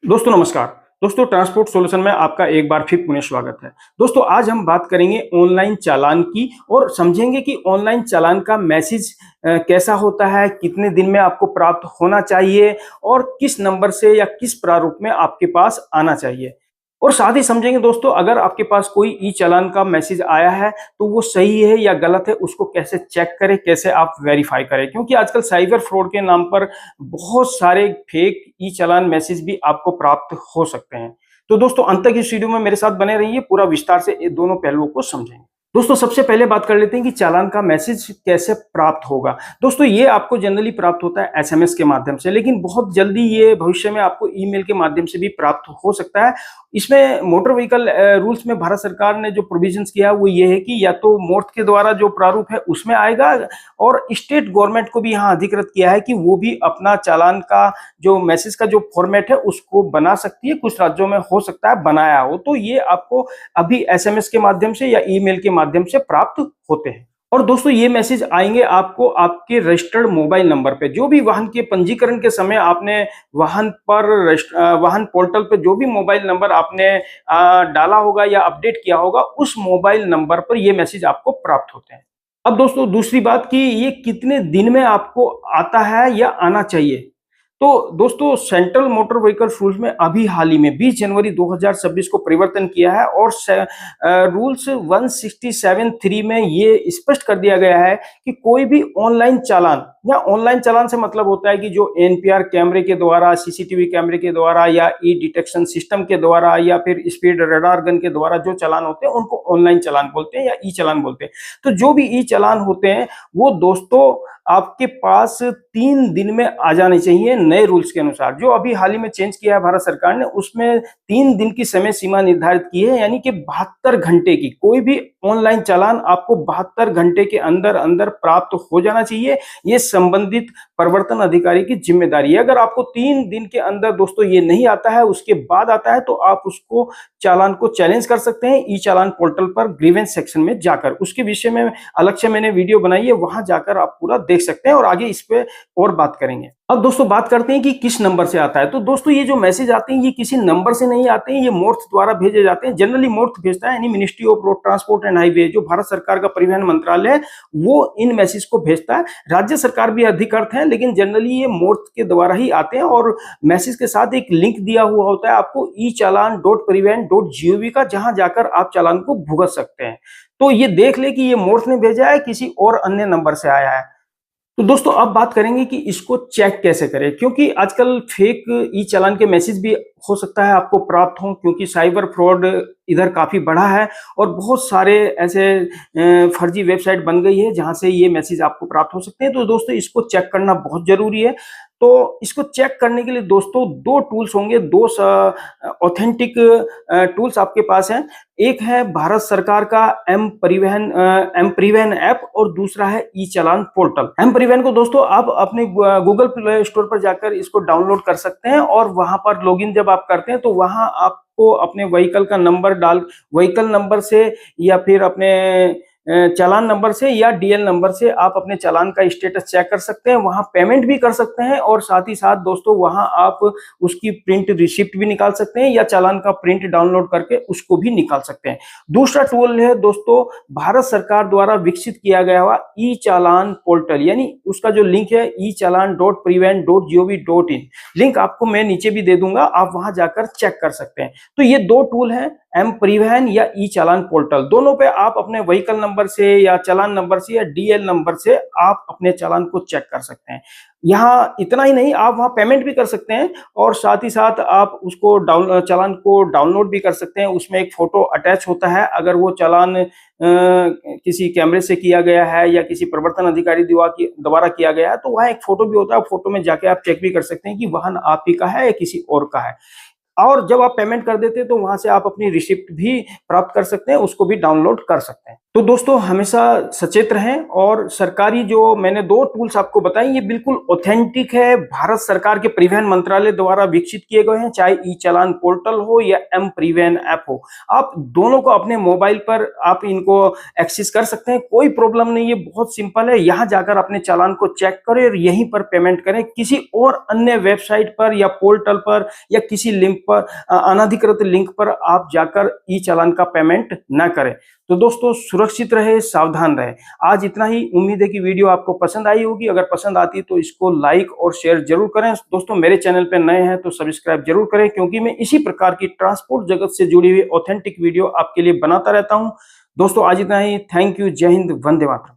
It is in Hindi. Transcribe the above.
दोस्तों नमस्कार। दोस्तों ट्रांसपोर्ट सॉल्यूशन में आपका एक बार फिर पुनः स्वागत है। दोस्तों आज हम बात करेंगे ऑनलाइन चालान की और समझेंगे कि ऑनलाइन चालान का मैसेज कैसा होता है, कितने दिन में आपको प्राप्त होना चाहिए और किस नंबर से या किस प्रारूप में आपके पास आना चाहिए। और साथ ही समझेंगे दोस्तों, अगर आपके पास कोई ई चालान का मैसेज आया है तो वो सही है या गलत है, उसको कैसे चेक करें, कैसे आप वेरीफाई करें, क्योंकि आजकल साइबर फ्रॉड के नाम पर बहुत सारे फेक ई चालान मैसेज भी आपको प्राप्त हो सकते हैं। तो दोस्तों अंत तक इस वीडियो में मेरे साथ बने रहिए, पूरा विस्तार से ये दोनों पहलुओं को समझेंगे। दोस्तों सबसे पहले बात कर लेते हैं कि चालान का मैसेज कैसे प्राप्त होगा। दोस्तों ये आपको जनरली प्राप्त होता है एसएमएस के माध्यम से, लेकिन बहुत जल्दी ये भविष्य में आपको ईमेल के माध्यम से भी प्राप्त हो सकता है। इसमें मोटर व्हीकल रूल्स में भारत सरकार ने जो प्रोविजंस किया है वो ये है कि या तो मोर्थ के द्वारा जो प्रारूप है उसमें आएगा, और स्टेट गवर्नमेंट को भी यहाँ अधिकृत किया है कि वो भी अपना चालान का जो मैसेज का जो फॉर्मेट है उसको बना सकती है। कुछ राज्यों में हो सकता है बनाया हो, तो ये आपको अभी एसएमएस के माध्यम से या ईमेल के माध्यम से प्राप्त होते हैं। और दोस्तों ये मैसेज आएंगे आपको आपके रजिस्टर्ड मोबाइल नंबर पे। जो भी वाहन के पंजीकरण के समय आपने वाहन पोर्टल पे जो भी मोबाइल नंबर आपने डाला होगा या अपडेट किया होगा, उस मोबाइल नंबर पर ये मैसेज आपको प्राप्त होते हैं। अब दोस्तों दूसरी बात कि ये कितने दिन में आपको आता है या आना चाहिए। तो दोस्तों सेंट्रल मोटर व्हीकल रूल्स में अभी हाल ही में 20 जनवरी 2026 को परिवर्तन किया है, और रूल्स 167(3) में ये स्पष्ट कर दिया गया है कि कोई भी ऑनलाइन चालान, या ऑनलाइन चालान से मतलब होता है कि जो एनपीआर कैमरे के द्वारा, सीसीटीवी कैमरे के द्वारा या ई डिटेक्शन सिस्टम के द्वारा या फिर स्पीड रडार गन के द्वारा जो चालान होते हैं उनको ऑनलाइन चालान बोलते हैं या ई चालान बोलते हैं। तो जो भी ई चालान होते हैं वो दोस्तों आपके पास 3 दिन में आ जाने चाहिए नए रूल्स के अनुसार। जो अभी हाल ही में चेंज किया है भारत सरकार ने, उसमें 3 दिन की समय सीमा निर्धारित की है, यानी कि 72 घंटे की। कोई भी ऑनलाइन चालान आपको 72 घंटे के अंदर अंदर प्राप्त हो जाना चाहिए। ये संबंधित प्रवर्तन अधिकारी की जिम्मेदारी है। अगर आपको 3 दिन के अंदर दोस्तों ये नहीं आता है, उसके बाद आता है, तो आप उसको चालान को चैलेंज कर सकते हैं ई चालान पोर्टल पर ग्रीवेंस सेक्शन में जाकर। उसके विषय में अलग से मैंने वीडियो बनाई है, वहां जाकर आप पूरा देख सकते हैं और आगे इस पे और बात करेंगे। अब दोस्तों बात करते हैं कि किस नंबर से आता है। तो दोस्तों ये जो मैसेज आते हैं ये किसी नंबर से नहीं आते हैं, ये मोर्थ द्वारा भेजे जाते हैं। जनरली मोर्थ भेजता है, यानी ministry of road transport and highway, जो भारत सरकार का परिवहन मंत्रालय है, वो इन मैसेज को भेजता है। राज्य सरकार भी अधिकृत है, लेकिन जनरली ये मोर्थ के द्वारा ही आते हैं। और मैसेज के साथ एक लिंक दिया हुआ होता है आपको e-चालान.परिवहन.gov का, जहां जाकर आप चालान को भुगत सकते हैं। तो ये देख ले कि ये मोर्थ ने भेजा है, किसी और अन्य नंबर से आया है। तो दोस्तों अब बात करेंगे कि इसको चेक कैसे करें, क्योंकि आजकल फेक ई चालान के मैसेज भी हो सकता है आपको प्राप्त हों, क्योंकि साइबर फ्रॉड इधर काफी बढ़ा है और बहुत सारे ऐसे फर्जी वेबसाइट बन गई है जहां से ये मैसेज आपको प्राप्त हो सकते हैं। तो दोस्तों इसको चेक करना बहुत जरूरी है। तो इसको चेक करने के लिए दोस्तों 2 टूल्स होंगे, 2 ऑथेंटिक टूल्स आपके पास हैं। एक है भारत सरकार का एम परिवहन ऐप, और दूसरा है ई चालान पोर्टल। एम परिवहन को दोस्तों आप अपने गूगल प्ले स्टोर पर जाकर इसको डाउनलोड कर सकते हैं, और वहां पर लॉगिन जब आप करते हैं तो वहां आपको अपने व्हीकल का नंबर व्हीकल नंबर से या फिर अपने चालान नंबर से या डीएल नंबर से आप अपने चालान का स्टेटस चेक कर सकते हैं। वहां पेमेंट भी कर सकते हैं, और साथ ही साथ दोस्तों वहां आप उसकी प्रिंट रिसिप्ट भी निकाल सकते हैं या चालान का प्रिंट डाउनलोड करके उसको भी निकाल सकते हैं। दूसरा टूल है दोस्तों भारत सरकार द्वारा विकसित किया गया हुआ ई चालान पोर्टल, यानी उसका जो लिंक है e-चालान.परिवहन.gov.in। लिंक आपको मैं नीचे भी दे दूंगा, आप वहां जाकर चेक कर सकते हैं। तो ये 2 टूल हैं, एम परिवहन या ई चालान पोर्टल। दोनों पे आप अपने व्हीकल नंबर से या चालान नंबर से या डीएल नंबर से आप अपने चालान को चेक कर सकते हैं। यहाँ इतना ही नहीं, आप वहाँ पेमेंट भी कर सकते हैं, और साथ ही साथ आप उसको चालान को डाउनलोड भी कर सकते हैं। उसमें एक फोटो अटैच होता है। अगर वो चालान किसी कैमरे से किया गया है या किसी प्रवर्तन अधिकारी द्वारा किया गया है, तो वहाँ एक फोटो भी होता है। फोटो में जाके आप चेक भी कर सकते हैं कि वाहन आप ही का है या किसी और का है। और जब आप पेमेंट कर देते हैं तो वहां से आप अपनी रिसिप्ट भी प्राप्त कर सकते हैं, उसको भी डाउनलोड कर सकते हैं। तो दोस्तों हमेशा सचेत रहें और सरकारी जो मैंने 2 टूल्स आपको बताए ये बिल्कुल ऑथेंटिक है, भारत सरकार के परिवहन मंत्रालय द्वारा विकसित किए गए हैं, चाहे ई-चालान पोर्टल हो या एम परिवहन ऐप हो। आप दोनों को अपने मोबाइल पर आप इनको एक्सेस कर सकते हैं, कोई प्रॉब्लम नहीं है, बहुत सिंपल है। यहाँ जाकर अपने चालान को चेक करें और यहीं पर पेमेंट करें, किसी और अन्य वेबसाइट पर या पोर्टल पर या किसी लिंक पर अनधिकृत लिंक पर आप जाकर ई-चालान का पेमेंट ना करें। तो दोस्तों सुरक्षित रहे, सावधान रहे। आज इतना ही, उम्मीद है कि वीडियो आपको पसंद आई होगी। अगर पसंद आती है तो इसको लाइक और शेयर जरूर करें। दोस्तों मेरे चैनल पे नए हैं तो सब्सक्राइब जरूर करें, क्योंकि मैं इसी प्रकार की ट्रांसपोर्ट जगत से जुड़ी हुई ऑथेंटिक वीडियो आपके लिए बनाता रहता हूं। दोस्तों आज इतना ही। Thank you. जय हिंद। वंदे मातरम।